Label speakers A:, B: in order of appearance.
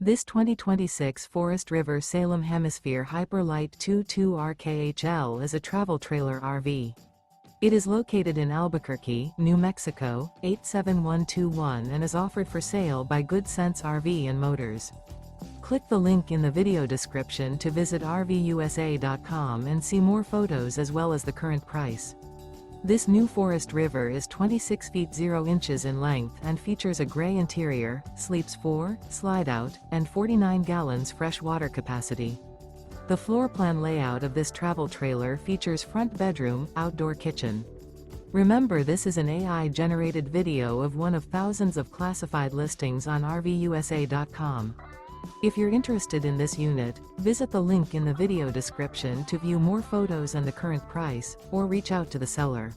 A: This 2026 Forest River Salem Hemisphere Hyper-Lyte 22RKHL is a travel trailer RV. It is located in Albuquerque, New Mexico, 87121 and is offered for sale by Good Sense RV and Motors. Click the link in the video description to visit RVUSA.com and see more photos as well as the current price. This new Forest River is 26 feet 0 inches in length and features a gray interior, sleeps 4, slide-out, and 49 gallons fresh water capacity. The floor plan layout of this travel trailer features front bedroom, outdoor kitchen. Remember, this is an AI-generated video of one of thousands of classified listings on RVUSA.com. If you're interested in this unit, visit the link in the video description to view more photos and the current price, or reach out to the seller.